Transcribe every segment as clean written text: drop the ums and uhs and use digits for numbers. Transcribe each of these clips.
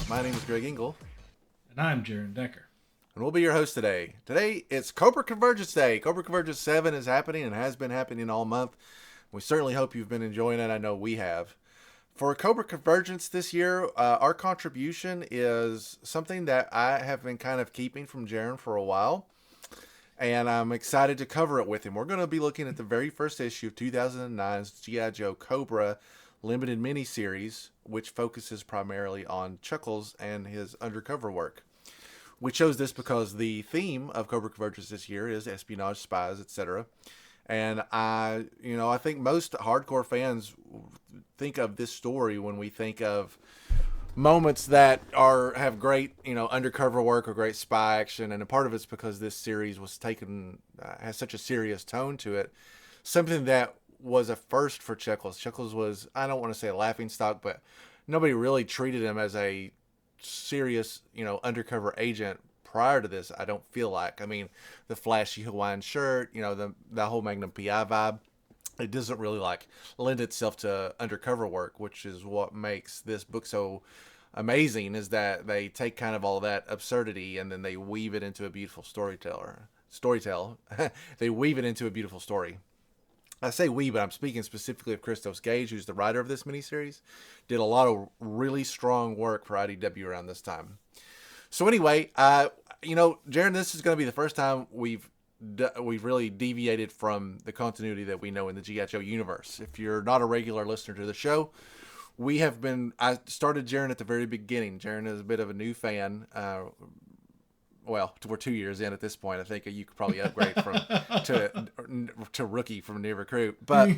My name is Greg Engel, And I'm Jaren Decker. and we'll be your host today. Today, it's Cobra Convergence Day. Cobra Convergence 7 is happening and has been happening all month. We certainly hope you've been enjoying it. I know we have. For Cobra Convergence this year, our contribution is something that I have been kind of keeping from Jaren for a while, and I'm excited to cover it with him. We're going to be looking at the very first issue of 2009's G.I. Joe Cobra limited miniseries, which focuses primarily on Chuckles and his undercover work. We chose this because the theme of Cobra Convergence this year is espionage, spies, etc. And I think most hardcore fans think of this story when we think of moments that have great, undercover work or great spy action. And a part of it's because this series was taken has such a serious tone to it. Something that was a first for Chuckles. Chuckles was, I don't want to say a laughing stock, but nobody really treated him as a serious, undercover agent prior to this. I don't feel like. I mean, the flashy Hawaiian shirt, the whole Magnum PI vibe. It doesn't really lend itself to undercover work, which is what makes this book so amazing. Is that they take kind of all that absurdity and then they weave it into a beautiful storytell. They weave it into a beautiful story. I say we, but I'm speaking specifically of Christos Gage, who's the writer of this miniseries. Did a lot of really strong work for IDW around this time. So anyway, Jaren, this is going to be the first time we've really deviated from the continuity that we know in the G.I. Joe universe. If you're not a regular listener to the show, I started Jaren at the very beginning. Jaren is a bit of a new fan. We're 2 years in at this point. I think you could probably upgrade from to rookie from new recruit. But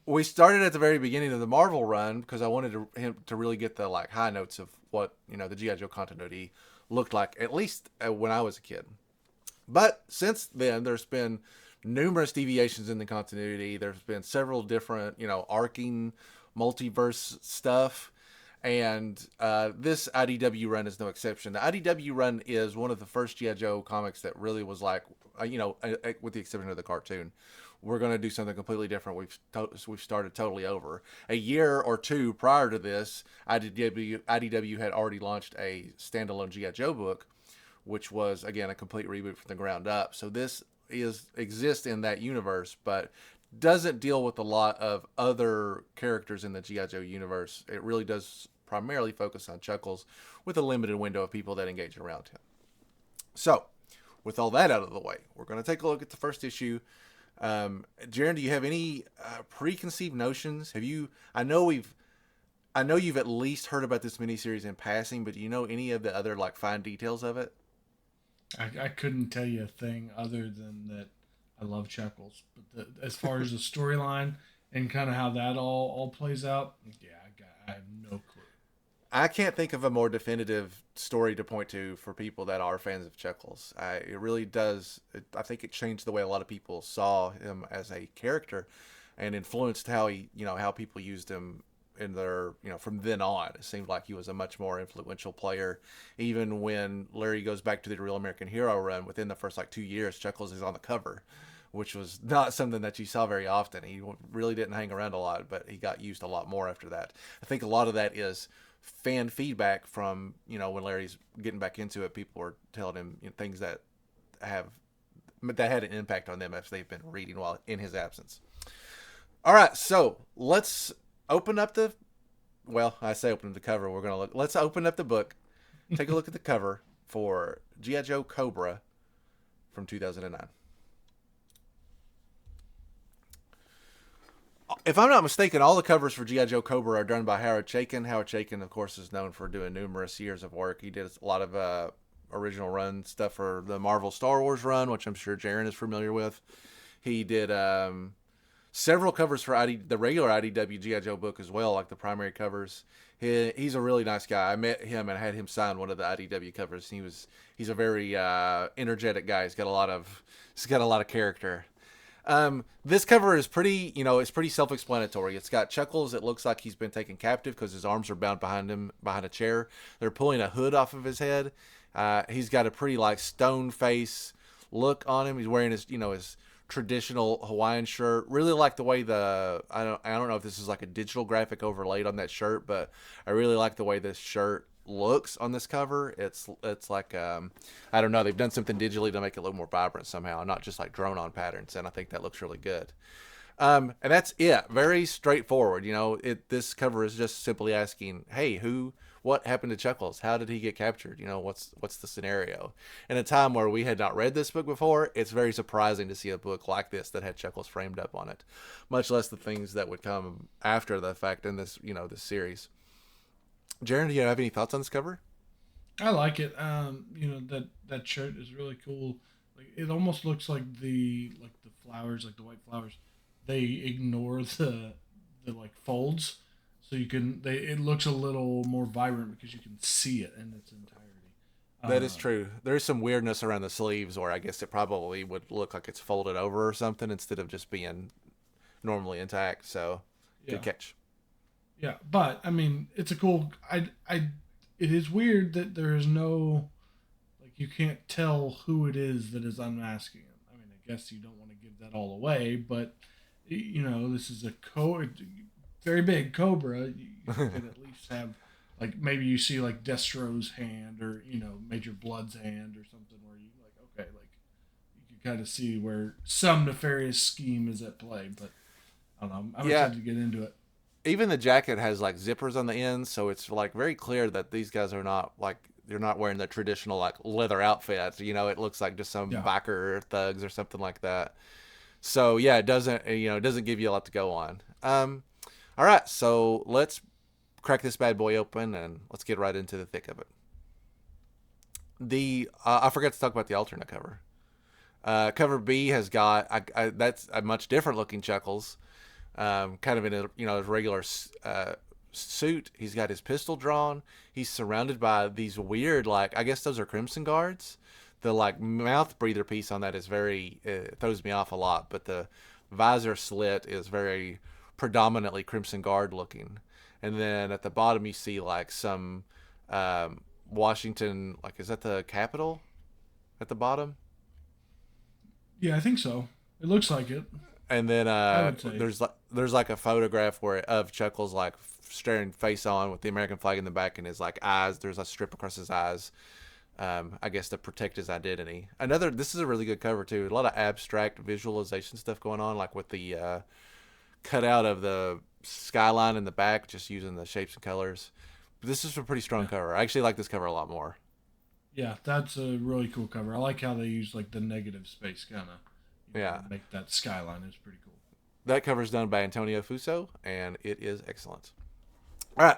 we started at the very beginning of the Marvel run because I wanted him to really get the high notes of what the G.I. Joe continuity looked like, at least when I was a kid. But since then, there's been numerous deviations in the continuity. There's been several different arcing multiverse stuff. And this IDW run is no exception. The IDW run is one of the first G.I. Joe comics that really was with the exception of the cartoon. We're going to do something completely different. We've started totally over. A year or two prior to this, IDW had already launched a standalone G.I. Joe book, which was, again, a complete reboot from the ground up. So this exists in that universe, but doesn't deal with a lot of other characters in the G.I. Joe universe. It really does primarily focus on Chuckles with a limited window of people that engage around him. So, with all that out of the way, we're going to take a look at the first issue. Jaren, do you have any preconceived notions? I know you've at least heard about this miniseries in passing, but do you know any of the other fine details of it? I couldn't tell you a thing other than that I love Chuckles. But as far as the storyline and kind of how that all plays out, yeah, I have no clue. I can't think of a more definitive story to point to for people that are fans of Chuckles. It really does. I think it changed the way a lot of people saw him as a character, and influenced how how people used him in their from then on. It seemed like he was a much more influential player. Even when Larry goes back to the Real American Hero run, within the first 2 years, Chuckles is on the cover, which was not something that you saw very often. He really didn't hang around a lot, but he got used a lot more after that. I think a lot of that is fan feedback from when Larry's getting back into it. People were telling him things that had an impact on them as they've been reading while in his absence. All right, so let's open up I say open up the cover. Let's open up the book, take a look at the cover for G.I. Joe Cobra from 2009. If I'm not mistaken, all the covers for G.I. Joe Cobra are done by Howard Chaykin. Howard Chaykin, of course, is known for doing numerous years of work. He did a lot of original run stuff for the Marvel Star Wars run, which I'm sure Jaren is familiar with. He did several covers for the regular IDW G.I. Joe book as well, like the primary covers. He's a really nice guy. I met him and had him sign one of the IDW covers. He's a very energetic guy. He's got a lot of character. This cover is pretty, it's pretty self-explanatory. It's got Chuckles. It looks like he's been taken captive because his arms are bound behind him, behind a chair. They're pulling a hood off of his head. He's got a pretty stone face look on him. He's wearing his traditional Hawaiian shirt. Really like the way I don't know if this is like a digital graphic overlaid on that shirt, but I really like the way this shirt looks on this cover. It's like I don't know, they've done something digitally to make it look more vibrant somehow, not just like drawn on patterns, and I think that looks really good. And that's it. Very straightforward. This cover is just simply asking, hey, what happened to Chuckles? How did he get captured? What's the scenario? In a time where we had not read this book before, it's very surprising to see a book like this that had Chuckles framed up on it, much less the things that would come after the fact in this, this series. Jaren, do you have any thoughts on this cover? I like it. That shirt is really cool. Like it almost looks like the flowers, like the white flowers. They ignore the like folds, so it looks a little more vibrant because you can see it in its entirety. That is true. There's some weirdness around the sleeves where I guess it probably would look like it's folded over or something instead of just being normally intact. So good catch. Yeah, but I mean, it's a cool. It is weird that there is no, like, you can't tell who it is that is unmasking him. I mean, I guess you don't want to give that all away, but this is a very big Cobra. You could at least have, like, maybe you see like Destro's hand or Major Blood's hand or something where you like, okay, like you can kind of see where some nefarious scheme is at play. But I don't know. I'm excited to get into it. Even the jacket has like zippers on the ends, so it's like very clear that these guys are not like, they're not wearing the traditional like leather outfits. It looks like just some biker thugs or something like that. So yeah, it doesn't give you a lot to go on. All right, so let's crack this bad boy open and let's get right into the thick of it. I forgot to talk about the alternate cover. Cover B has got that's a much different looking Chuckles, kind of in a regular suit. He's got his pistol drawn. He's surrounded by these weird, like, I guess those are Crimson Guards. The like mouth breather piece on that is throws me off a lot, but the visor slit is very predominantly Crimson Guard looking. And then at the bottom you see like some Washington, like, is that the Capitol at the bottom? Yeah, I think so. It looks like it. And then there's like a photograph of Chuckles like staring face on with the American flag in the back, and his like eyes. There's a strip across his eyes. I guess to protect his identity. This is a really good cover too. A lot of abstract visualization stuff going on, like with the cutout of the skyline in the back, just using the shapes and colors. But this is a pretty strong cover. I actually like this cover a lot more. Yeah, that's a really cool cover. I like how they use like the negative space kind of make that skyline. It's pretty cool. That cover is done by Antonio Fuso, and it is excellent. All right,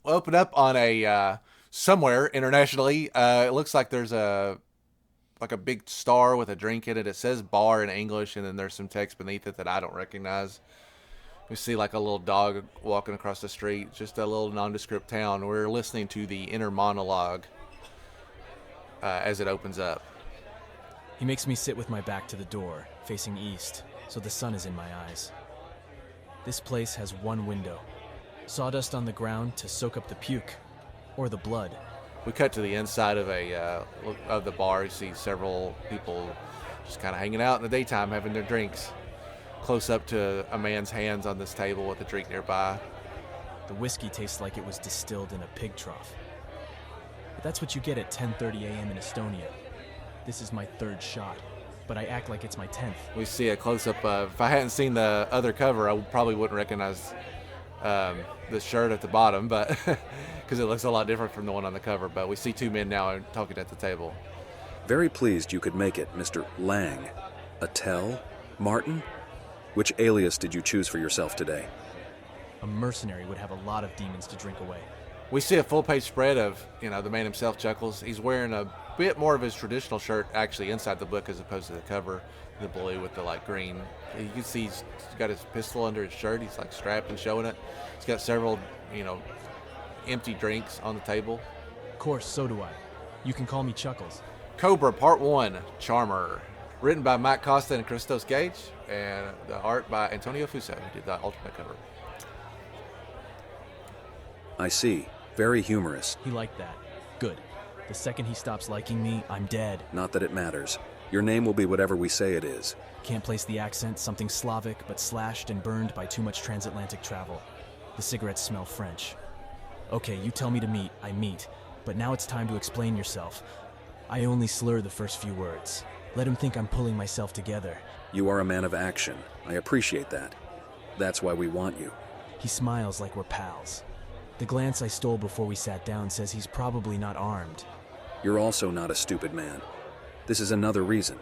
we'll open up on a somewhere internationally. It looks like there's a big star with a drink in it. It says bar in English, and then there's some text beneath it that I don't recognize. We see like a little dog walking across the street, just a little nondescript town. We're listening to the inner monologue as it opens up. He makes me sit with my back to the door, facing east, so the sun is in my eyes. This place has one window. Sawdust on the ground to soak up the puke, or the blood. We cut to the inside of the bar. You see several people just kind of hanging out in the daytime, having their drinks. Close up to a man's hands on this table with a drink nearby. The whiskey tastes like it was distilled in a pig trough. But that's what you get at 10:30 a.m. in Estonia. This is my third shot, but I act like it's my 10th. We see a close-up of, if I hadn't seen the other cover, I probably wouldn't recognize the shirt at the bottom, but because it looks a lot different from the one on the cover. But we see two men now talking at the table. Very pleased you could make it, Mr. Lang. Attell? Martin? Which alias did you choose for yourself today? A mercenary would have a lot of demons to drink away. We see a full-page spread of, the man himself, Chuckles. He's wearing a bit more of his traditional shirt actually inside the book as opposed to the cover, the blue with the light green. You can see he's got his pistol under his shirt. He's like strapped and showing it. He's got several, empty drinks on the table. Of course, so do I. You can call me Chuckles. Cobra Part 1, Charmer. Written by Mike Costa and Christos Gage, and the art by Antonio Fuso, who did the alternate cover. I see. Very humorous. He liked that. Good. The second he stops liking me, I'm dead. Not that it matters. Your name will be whatever we say it is. Can't place the accent, something Slavic, but slashed and burned by too much transatlantic travel. The cigarettes smell French. Okay, you tell me to meet, I meet. But now it's time to explain yourself. I only slur the first few words. Let him think I'm pulling myself together. You are a man of action. I appreciate that. That's why we want you. He smiles like we're pals. The glance I stole before we sat down says he's probably not armed. You're also not a stupid man. This is another reason.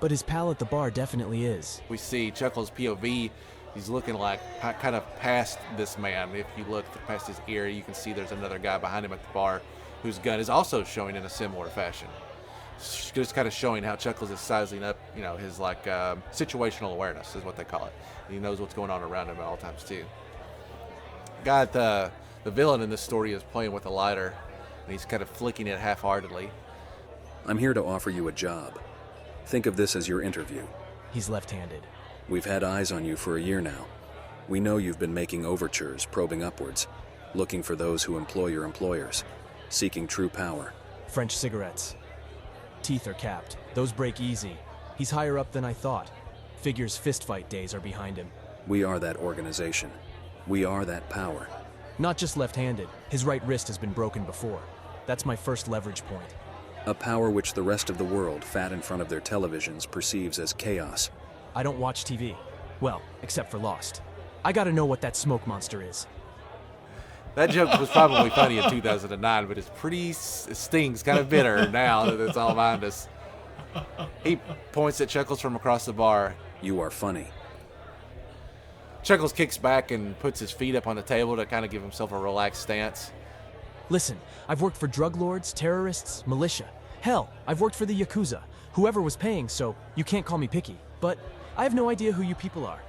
But his pal at the bar definitely is. We see Chuckles' POV. He's looking like kind of past this man. If you look past his ear, you can see there's another guy behind him at the bar whose gun is also showing in a similar fashion. Just kind of showing how Chuckles is sizing up, his situational awareness is what they call it. He knows what's going on around him at all times too. The villain in this story is playing with a lighter, and he's kind of flicking it half-heartedly. I'm here to offer you a job. Think of this as your interview. He's left-handed. We've had eyes on you for a year now. We know you've been making overtures, probing upwards, looking for those who employ your employers, seeking true power. French cigarettes. Teeth are capped. Those break easy. He's higher up than I thought. Figures fistfight days are behind him. We are that organization. We are that power. Not just left-handed. His right wrist has been broken before. That's my first leverage point. A power which the rest of the world, fat in front of their televisions, perceives as chaos. I don't watch TV. Well, except for Lost. I gotta know what that smoke monster is. That joke was probably funny in 2009, but it stings kind of bitter now that it's all behind us. He points at Chuckles from across the bar. You are funny. Chuckles kicks back and puts his feet up on the table to kind of give himself a relaxed stance. Listen, I've worked for drug lords, terrorists, militia. Hell, I've worked for the Yakuza. Whoever was paying, so you can't call me picky. But I have no idea who you people are.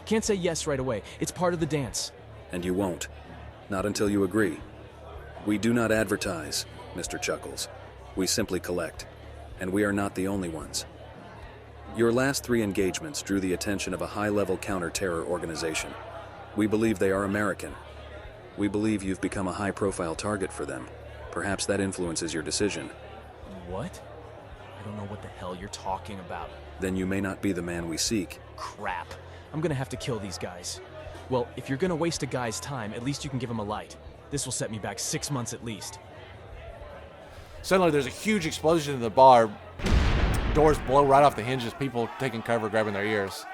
Can't say yes right away. It's part of the dance. And you won't. Not until you agree. We do not advertise, Mr. Chuckles. We simply collect. And we are not the only ones. Your last 3 engagements drew the attention of a high-level counter-terror organization. We believe they are American. We believe you've become a high-profile target for them. Perhaps that influences your decision. What? I don't know what the hell you're talking about. Then you may not be the man we seek. Crap. I'm gonna have to kill these guys. Well, if you're gonna waste a guy's time, at least you can give him a light. This will set me back 6 months at least. Suddenly there's a huge explosion in the bar. Doors blow right off the hinges, people taking cover, grabbing their ears.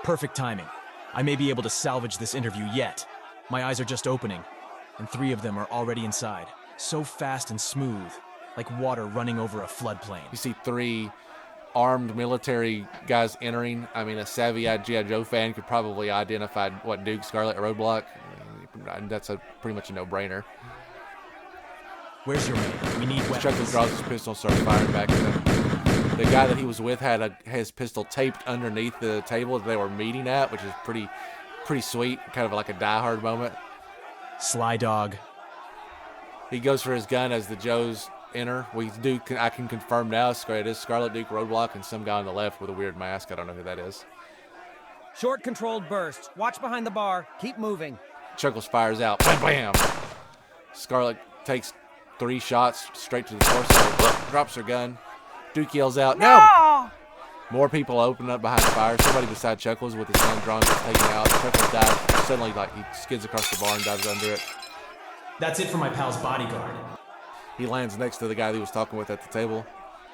Perfect timing. I may be able to salvage this interview yet. My eyes are just opening, and 3 of them are already inside. So fast and smooth, like water running over a floodplain. You see 3 armed military guys entering. I mean, a savvy-eyed G.I. Joe fan could probably identify what Duke, Scarlet, Roadblock. That's pretty much a no-brainer. Where's your man? We need weapons. Chuckles draws his pistol and starts firing back at them. The guy that he was with had his pistol taped underneath the table that they were meeting at, which is pretty sweet, kind of like a Die Hard moment. Sly dog. He goes for his gun as the Joes enter. I can confirm now it is Scarlet, Duke, Roadblock, and some guy on the left with a weird mask. I don't know who that is. Short controlled burst. Watch behind the bar. Keep moving. Chuckles fires out. Bam, bam. Scarlet takes 3 shots straight to the torso. Drops her gun. Duke yells out, "No!" More people open up behind the fire. Somebody beside Chuckles with his gun drawn gets taken out. Chuckles dives. Suddenly, he skids across the bar and dives under it. That's it for my pal's bodyguard. He lands next to the guy that he was talking with at the table.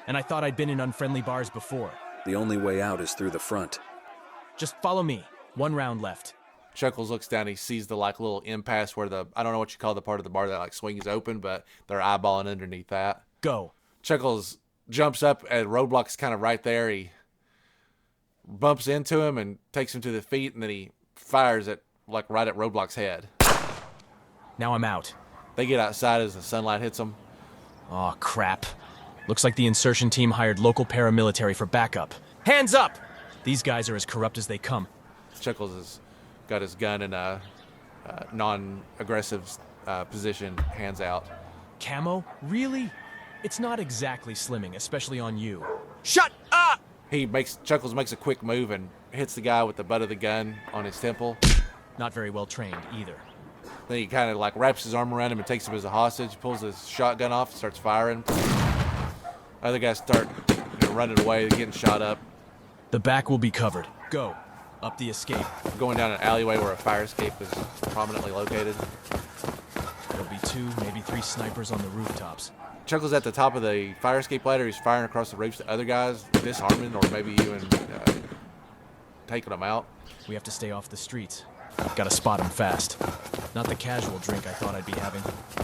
And I thought I'd been in unfriendly bars before. The only way out is through the front. Just follow me. 1 round left. Chuckles looks down. He sees the little impasse where I don't know what you call the part of the bar that swings open, but they're eyeballing underneath that. Go. Chuckles jumps up and Roadblock's kind of right there. He bumps into him and takes him to the feet, and then he fires it right at Roadblock's head. Now I'm out. They get outside as the sunlight hits them. Aw, crap. Looks like the insertion team hired local paramilitary for backup. Hands up! These guys are as corrupt as they come. Chuckles has got his gun in a non-aggressive position, hands out. Camo? Really? It's not exactly slimming, especially on you. Shut up! Chuckles makes a quick move and hits the guy with the butt of the gun on his temple. Not very well trained either. Then he kind of wraps his arm around him and takes him as a hostage, pulls his shotgun off and starts firing. Other guys start They're running away, getting shot up. The back will be covered. Go. Up the escape. Going down an alleyway where a fire escape is prominently located. There'll be 2, maybe 3 snipers on the rooftops. Chuckles at the top of the fire escape ladder. He's firing across the roofs to other guys, disarming or maybe even taking them out. We have to stay off the streets. Gotta spot him fast. Not the casual drink I thought I'd be having.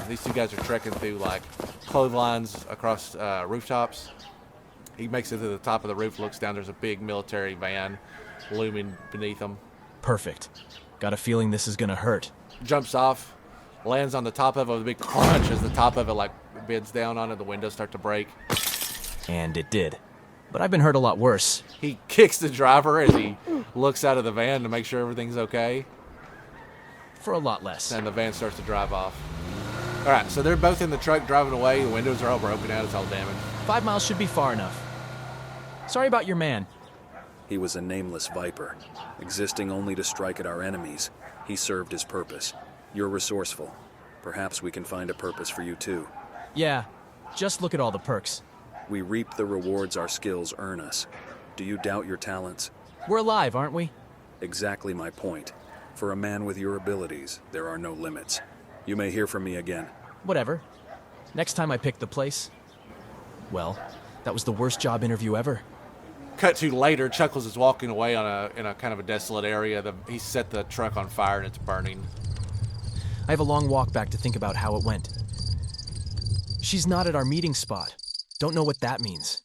These 2 guys are trekking through like clotheslines across rooftops. He makes it to the top of the roof, looks down. There's a big military van looming beneath him. Perfect. Got a feeling this is gonna hurt. Jumps off, lands on the top of it with a big crunch as the top of it like bends down onto the windows start to break. And it did. But I've been hurt a lot worse. He kicks the driver as he looks out of the van to make sure everything's okay. For a lot less. And the van starts to drive off. All right, so they're both in the truck driving away. The windows are all broken out. It's all damaged. 5 miles should be far enough. Sorry about your man. He was a nameless viper, existing only to strike at our enemies. He served his purpose. You're resourceful. Perhaps we can find a purpose for you too. Yeah, just look at all the perks. We reap the rewards our skills earn us. Do you doubt your talents? We're alive, aren't we? Exactly my point. For a man with your abilities, there are no limits. You may hear from me again. Whatever. Next time I pick the place. Well, that was the worst job interview ever. Cut to later, Chuckles is walking away in a kind of a desolate area. He set the truck on fire and it's burning. I have a long walk back to think about how it went. She's not at our meeting spot. Don't know what that means.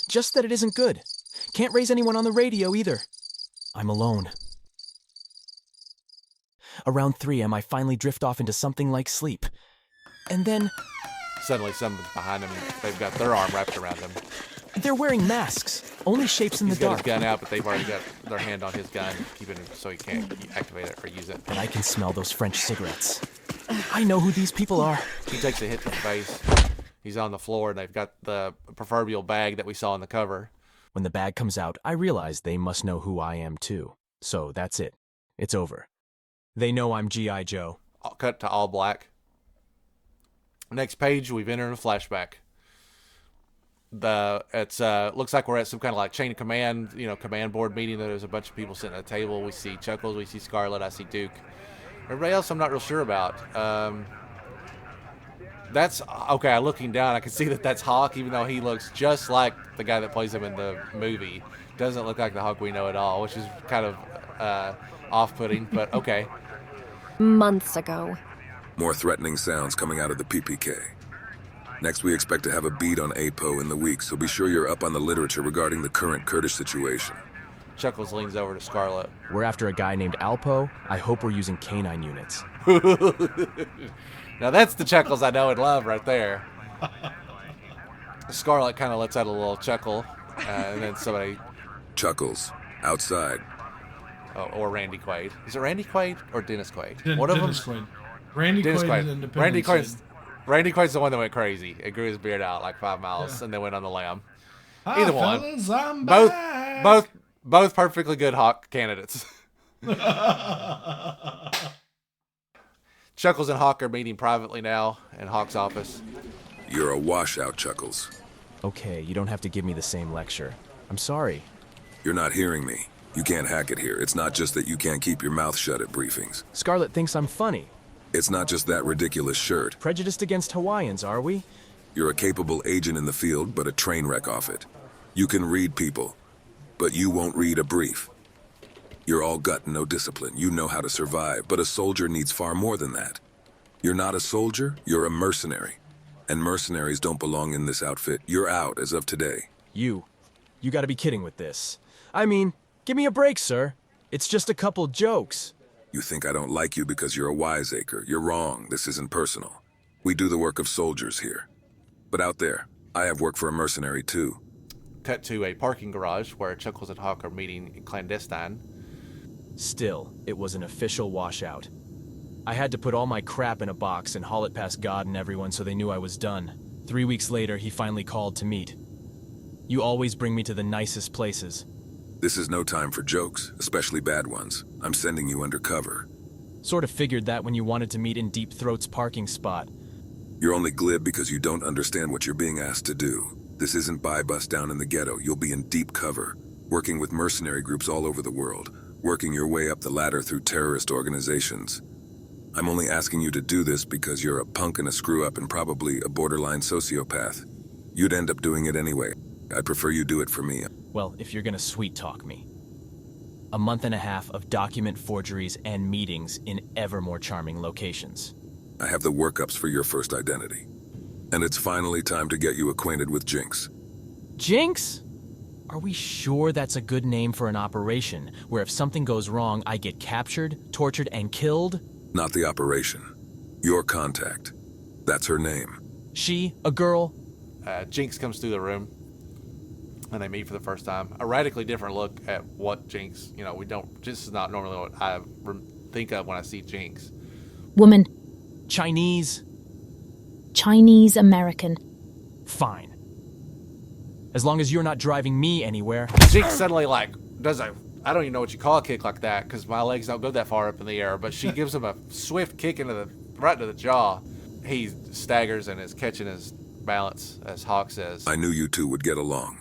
Just that it isn't good. Can't raise anyone on the radio either. I'm alone. Around 3 am I finally drift off into something like sleep. And then Suddenly someone's behind him and they've got their arm wrapped around him. they're wearing masks. Only shapes in He's the got dark. his gun out, but they've already got their hand on his gun, keeping it so he can't activate it or use it. And I can smell those French cigarettes. I know who these people are. He takes a hit to the face. He's on the floor, and they've got the proverbial bag that we saw on the cover. When the bag comes out, I realize they must know who I am too. So that's it. It's over. They know I'm G.I. Joe. Cut to all black. Next page, we've entered a flashback. It's looks like we're at some kind of like chain of command, command board meeting. There's a bunch of people sitting at a table. We see Chuckles, we see Scarlet, I see Duke. Everybody else, I'm not real sure about. That's okay. Looking down, I can see that that's Hawk, even though he looks just like the guy that plays him in the movie. Doesn't look like the Hawk we know at all, which is kind of off-putting. But okay. Months ago. More threatening sounds coming out of the PPK. Next, we expect to have a beat on APO in the week, so be sure you're up on the literature regarding the current Kurdish situation. Chuckles leans over to Scarlet. We're after a guy named Alpo. I hope we're using canine units. Now that's the Chuckles I know and love right there. Scarlet kind of lets out a little chuckle, and then somebody... Chuckles, outside. Oh, or Randy Quaid. Is it Randy Quaid or Dennis Quaid? One of them. Quaid. Randy Dennis Quaid. Quaid. Randy Quaid's the one that went crazy. It grew his beard out like 5 miles and then went on the lam. Either one. Fellas, I'm back. Both perfectly good Hawk candidates. Chuckles and Hawk are meeting privately now in Hawk's office. You're a washout, Chuckles. Okay, you don't have to give me the same lecture. I'm sorry. You're not hearing me. You can't hack it here. It's not just that you can't keep your mouth shut at briefings. Scarlet thinks I'm funny. It's not just that ridiculous shirt. Prejudiced against Hawaiians, are we? You're a capable agent in the field, but a train wreck off it. You can read people, but you won't read a brief. You're all gut and no discipline. You know how to survive, but a soldier needs far more than that. You're not a soldier, you're a mercenary. And mercenaries don't belong in this outfit. You're out as of today. You gotta be kidding with this. I mean, give me a break, sir. It's just a couple jokes. You think I don't like you because you're a wiseacre. You're wrong. This isn't personal. We do the work of soldiers here. But out there, I have work for a mercenary too. Cut to a parking garage where Chuckles and Hawk are meeting clandestine. Still, it was an official washout. I had to put all my crap in a box and haul it past God and everyone so they knew I was done. 3 weeks later, he finally called to meet. You always bring me to the nicest places. This is no time for jokes, especially bad ones. I'm sending you undercover. Sort of figured that when you wanted to meet in Deep Throat's parking spot. You're only glib because you don't understand what you're being asked to do. This isn't buy bust down in the ghetto. You'll be in deep cover, working with mercenary groups all over the world, working your way up the ladder through terrorist organizations. I'm only asking you to do this because you're a punk and a screw-up and probably a borderline sociopath. You'd end up doing it anyway. I'd prefer you do it for me. Well, if you're gonna sweet-talk me. A month and a half of document forgeries and meetings in ever more charming locations. I have the workups for your first identity. And it's finally time to get you acquainted with Jinx. Jinx? Are we sure that's a good name for an operation, where if something goes wrong, I get captured, tortured, and killed? Not the operation. Your contact. That's her name. She, a girl? Jinx comes through the room, and they meet for the first time. A radically different look at what Jinx, this is not normally what I think of when I see Jinx. Woman. Chinese? Chinese American. Fine. As long as you're not driving me anywhere. Jinx suddenly, does a, I don't even know what you call a kick like that, because my legs don't go that far up in the air, but she gives him a swift kick right into the jaw. He staggers and is catching his balance, as Hawk says. I knew you two would get along.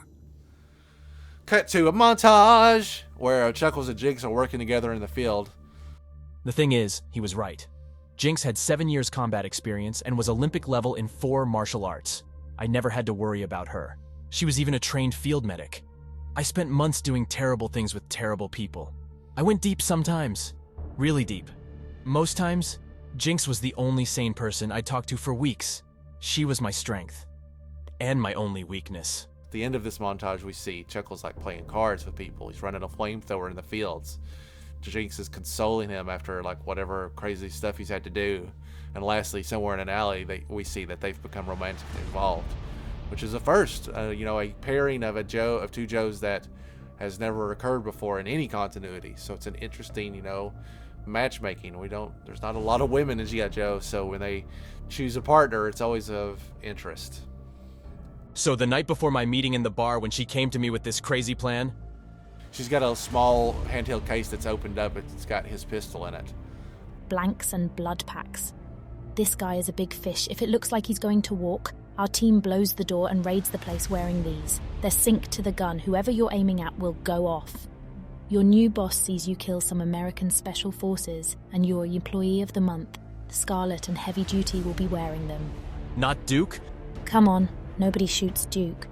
Cut to a montage where Chuckles and Jinx are working together in the field. The thing is, he was right. Jinx had 7 years combat experience and was Olympic level in 4 martial arts. I never had to worry about her. She was even a trained field medic. I spent months doing terrible things with terrible people. I went deep sometimes. Really deep. Most times, Jinx was the only sane person I talked to for weeks. She was my strength. And my only weakness. At the end of this montage, we see Chuckles playing cards with people. He's running a flamethrower in the fields. Jinx is consoling him after whatever crazy stuff he's had to do. And lastly, somewhere in an alley, we see that they've become romantically involved, which is a first. A pairing of two Joes that has never occurred before in any continuity. So it's an interesting, matchmaking. There's not a lot of women in G.I. Joe, so when they choose a partner, it's always of interest. So the night before my meeting in the bar, when she came to me with this crazy plan, she's got a small handheld case that's opened up. It's got his pistol in it. Blanks and blood packs. This guy is a big fish. If it looks like he's going to walk, our team blows the door and raids the place wearing these. They're synced to the gun. Whoever you're aiming at will go off. Your new boss sees you kill some American Special Forces, and your employee of the month, Scarlet and Heavy Duty, will be wearing them. not Duke. Come on, nobody shoots Duke.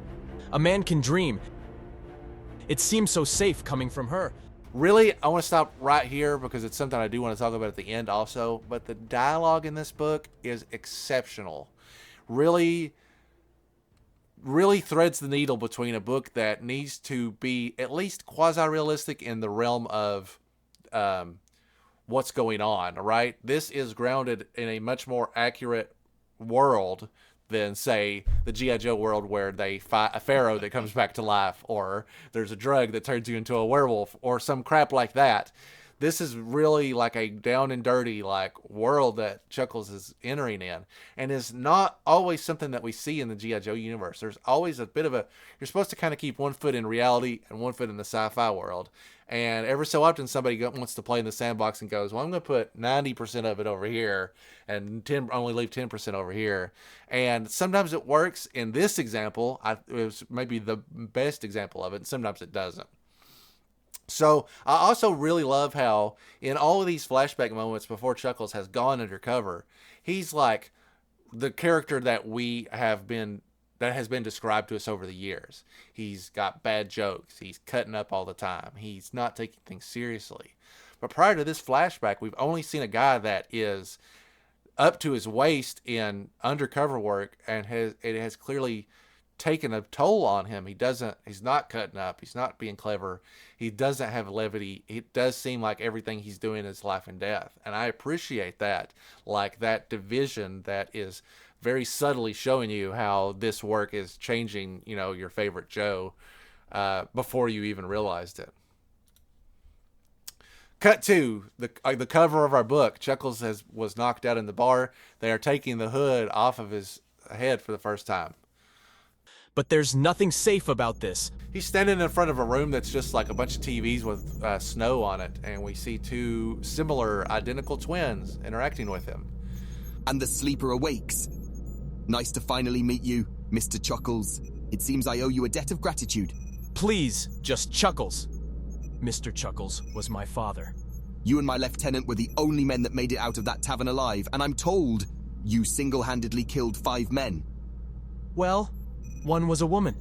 A man can dream. It seems so safe coming from her. Really, I want to stop right here because it's something I do want to talk about at the end also, but the dialogue in this book is exceptional. Really threads the needle between a book that needs to be at least quasi-realistic in the realm of what's going on, right? This is grounded in a much more accurate world than, say, the G.I. Joe world where they fight a pharaoh that comes back to life, or there's a drug that turns you into a werewolf, or some crap like that. This is really like a down and dirty world that Chuckles is entering in, and is not always something that we see in the G.I. Joe universe. There's always a bit of you're supposed to kind of keep one foot in reality and one foot in the sci-fi world. And every so often somebody wants to play in the sandbox and goes, well, I'm going to put 90% of it over here and only leave 10% over here. And sometimes it works. In this example, it was maybe the best example of it, and sometimes it doesn't. So I also really love how in all of these flashback moments before Chuckles has gone undercover, he's like the character that has been described to us over the years. He's got bad jokes. He's cutting up all the time. He's not taking things seriously. But prior to this flashback, we've only seen a guy that is up to his waist in undercover work, and it has clearly taken a toll on him. He's not cutting up. He's not being clever. He doesn't have levity. It does seem like everything he's doing is life and death. And I appreciate that. Like that division that is very subtly showing you how this work is changing, your favorite Joe, before you even realized it. Cut to the cover of our book. Chuckles was knocked out in the bar. They are taking the hood off of his head for the first time. But there's nothing safe about this. He's standing in front of a room that's just like a bunch of TVs with snow on it, and we see two similar, identical twins interacting with him. And the sleeper awakes. Nice to finally meet you, Mr. Chuckles. It seems I owe you a debt of gratitude. Please, just Chuckles. Mr. Chuckles was my father. You and my lieutenant were the only men that made it out of that tavern alive, and I'm told you single-handedly killed 5 men. Well, one was a woman.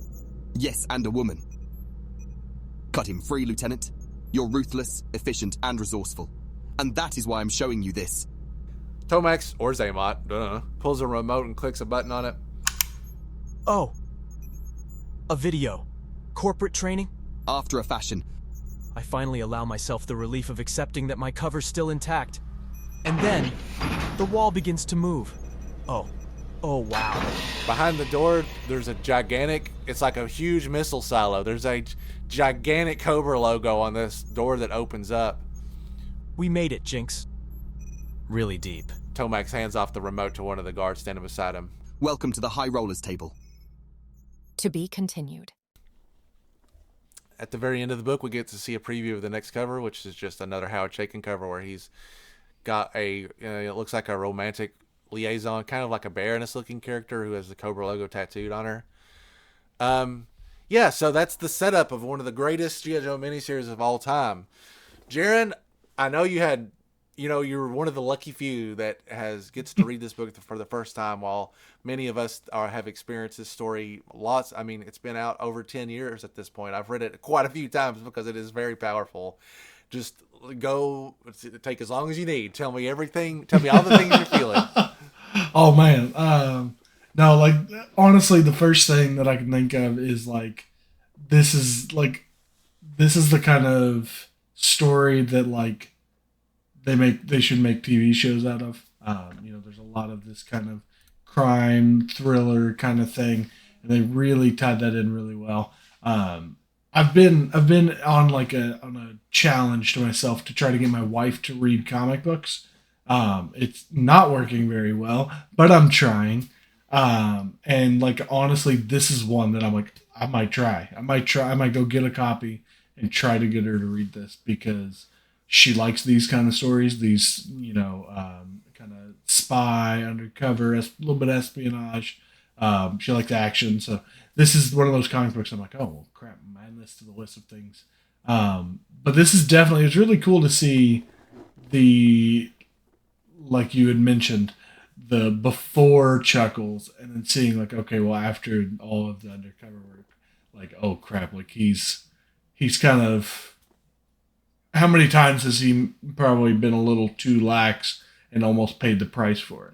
Yes, and a woman. Cut him free, Lieutenant. You're ruthless, efficient, and resourceful. And that is why I'm showing you this. Tomax, or Zaymot, pulls a remote and clicks a button on it. Oh. A video. Corporate training? After a fashion. I finally allow myself the relief of accepting that my cover's still intact. And then, the wall begins to move. Oh wow. Behind the door, there's a gigantic, it's like a huge missile silo. There's a gigantic Cobra logo on this door that opens up. We made it, Jinx. Really deep. Tomax hands off the remote to one of the guards standing beside him. Welcome to the High Rollers table. To be continued. At the very end of the book, we get to see a preview of the next cover, which is just another Howard Chaykin cover where he's got it looks like a romantic liaison, kind of like a Baroness looking character who has the Cobra logo tattooed on her. So that's the setup of one of the greatest G.I. Joe miniseries of all time. Jaren, I know you're one of the lucky few that gets to read this book for the first time, while many of us have experienced this story lots. I mean, it's been out over 10 years at this point. I've read it quite a few times because it is very powerful. Just go, take as long as you need. Tell me everything. Tell me all the things you're feeling. Oh man, no, like honestly, the first thing that I can think of is this is the kind of story that they should make TV shows out of. There's a lot of this kind of crime thriller kind of thing, and they really tied that in really well. I've been on a challenge to myself to try to get my wife to read comic books. It's not working very well, but I'm trying. And honestly, this is one that I'm like, I might try. I might go get a copy and try to get her to read this because she likes these kind of stories, these, kind of spy, undercover, a little bit of espionage. She likes action. So this is one of those comic books I'm like, oh, well, crap, add this to the list of things. But this is definitely, it's really cool to see like you had mentioned, the before Chuckles, and then seeing after all of the undercover work, oh crap, he's kind of, how many times has he probably been a little too lax and almost paid the price for it?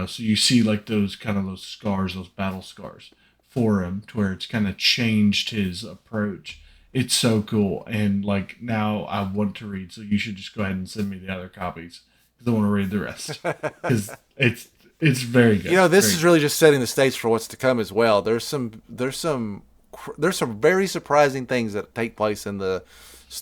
So you see those scars, those battle scars for him, to where it's kind of changed his approach. It's so cool. And now I want to read, so you should just go ahead and send me the other copies because I want to read the rest because it's very good. This is really just setting the stage for what's to come as well. There's some very surprising things that take place in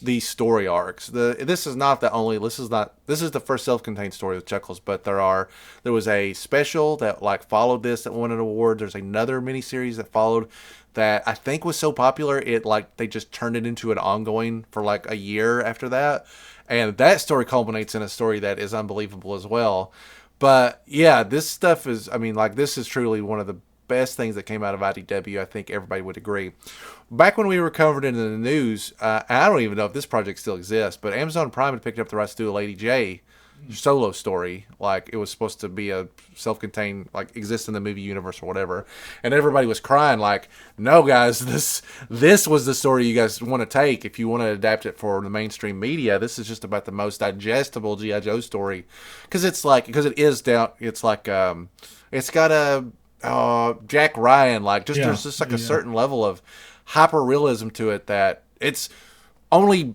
these story arcs. This is the first self-contained story with Chuckles, but there was a special that followed this that won an award. There's another miniseries that followed that I think was so popular they just turned it into an ongoing for a year after that, and that story culminates in a story that is unbelievable as well. But yeah, this stuff is, this is truly one of the best things that came out of IDW. I think everybody would agree. Back when we were covered in the news, I don't even know if this project still exists, but Amazon Prime had picked up the rights to do a Lady J solo story. It was supposed to be a self-contained, exist in the movie universe or whatever. And everybody was crying no guys, this was the story you guys want to take. If you want to adapt it for the mainstream media, this is just about the most digestible G.I. Joe story. Because it's got a Jack Ryan, there's just a certain level of hyper realism to it that it's only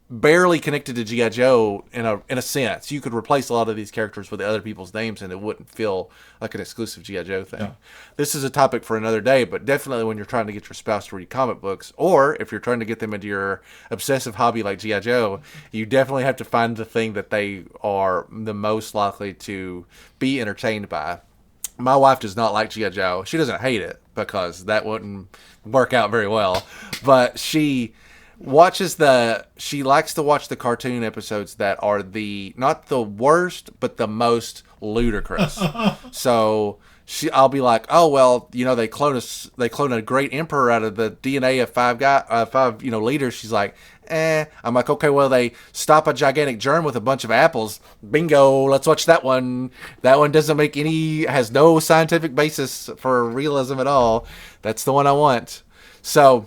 barely connected to G.I. Joe in a sense. You could replace a lot of these characters with other people's names and it wouldn't feel like an exclusive G.I. Joe thing. Yeah. This is a topic for another day, but definitely when you're trying to get your spouse to read comic books, or if you're trying to get them into your obsessive hobby like G.I. Joe, you definitely have to find the thing that they are the most likely to be entertained by. My wife does not like G.I. Joe. She doesn't hate it because that wouldn't work out very well. But she likes to watch the cartoon episodes that are not the worst, but the most ludicrous. So I'll be like, oh well, they clone a great emperor out of the DNA of five leaders. She's like, I'm like, okay, well they stop a gigantic germ with a bunch of apples. Bingo, let's watch that one. That one has no scientific basis for realism at all. That's the one I want. So,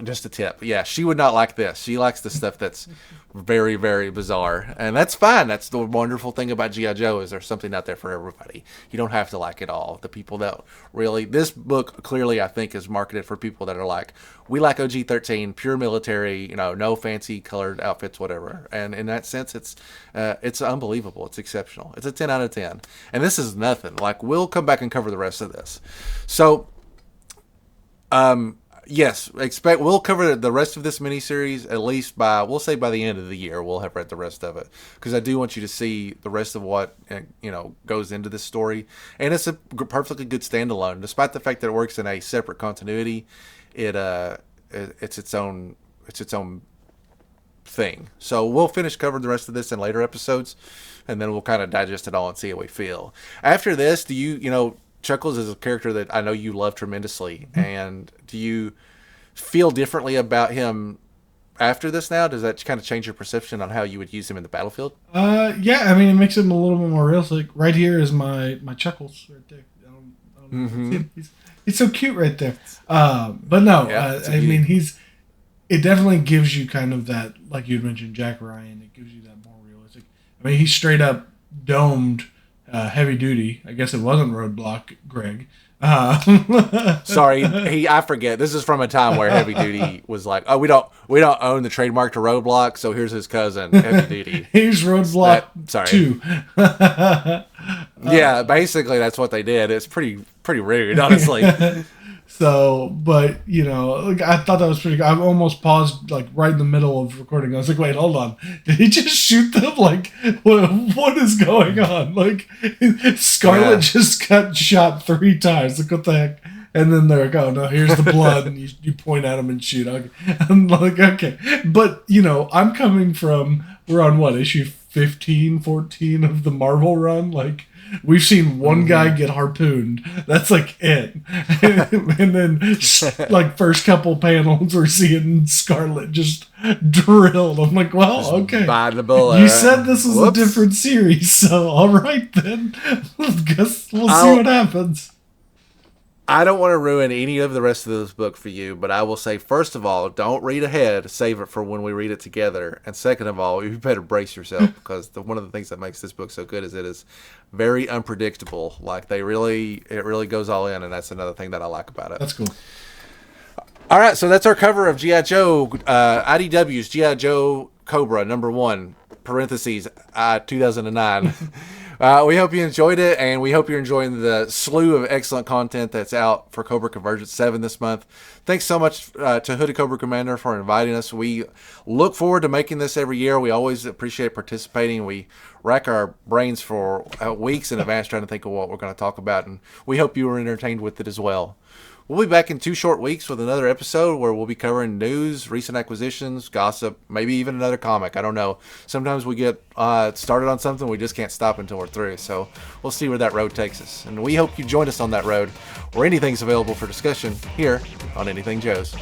just a tip. Yeah, she would not like this. She likes the stuff that's very, very bizarre. And that's fine. That's the wonderful thing about G.I. Joe is there's something out there for everybody. You don't have to like it all. The people that really... This book clearly, I think, is marketed for people that are like, we like OG-13, pure military, no fancy colored outfits, whatever. And in that sense, it's unbelievable. It's exceptional. It's a 10 out of 10. And this is nothing. Like, we'll come back and cover the rest of this. So... yes, we'll cover the rest of this miniseries at least by the end of the year. We'll have read the rest of it because I do want you to see the rest of what goes into this story, and it's a perfectly good standalone, despite the fact that it works in a separate continuity. It's its own thing. So we'll finish covering the rest of this in later episodes, and then we'll kind of digest it all and see how we feel. After this, do you Chuckles is a character that I know you love tremendously, and do you feel differently about him after this now? Does that kind of change your perception on how you would use him in the battlefield? Yeah, I mean, it makes him a little bit more realistic. Right here is my Chuckles right there. I don't know. He's so cute right there. But no, I mean, it definitely gives you kind of that, like you had mentioned, Jack Ryan, it gives you that more realistic. I mean, he's straight up domed heavy duty. I guess it wasn't Roadblock, Greg. Sorry, I forget. This is from a time where heavy duty was like, oh, we don't own the trademark to Roadblock, so here's his cousin, heavy duty. Here's Roadblock 2. Yeah, basically that's what they did. It's pretty rude, honestly. So, but I thought that was pretty good. I almost paused like right in the middle of recording. I was like, wait, hold on. Did he just shoot them? Like, what is going on? Like, Scarlet just got shot 3 times. Like, what the heck? And then they're like, oh no, here's the blood. And you point at him and shoot. I'm like, okay. But, I'm coming from, we're on what, issue 15, 14 of the Marvel run? Like, we've seen one guy get harpooned. That's like it. And then like first couple panels we're seeing Scarlet just drilled. I'm like, well, okay. You said this was a different series, so all right then. Guess we'll see what happens. I don't want to ruin any of the rest of this book for you, but I will say, first of all, don't read ahead. Save it for when we read it together. And second of all, you better brace yourself because one of the things that makes this book so good is it is very unpredictable. Like it really goes all in, and that's another thing that I like about it. That's cool. All right, so that's our cover of G.I. Joe, IDW's G.I. Joe Cobra #1, parentheses, 2009. We hope you enjoyed it, and we hope you're enjoying the slew of excellent content that's out for Cobra Convergence 7 this month. Thanks so much to Hooded Cobra Commander for inviting us. We look forward to making this every year. We always appreciate participating. We rack our brains for weeks in advance trying to think of what we're going to talk about, and we hope you were entertained with it as well. We'll be back in 2 short weeks with another episode where we'll be covering news, recent acquisitions, gossip, maybe even another comic. I don't know. Sometimes we get started on something, we just can't stop until we're through. So we'll see where that road takes us. And we hope you join us on that road where anything's available for discussion here on Anything Joe's.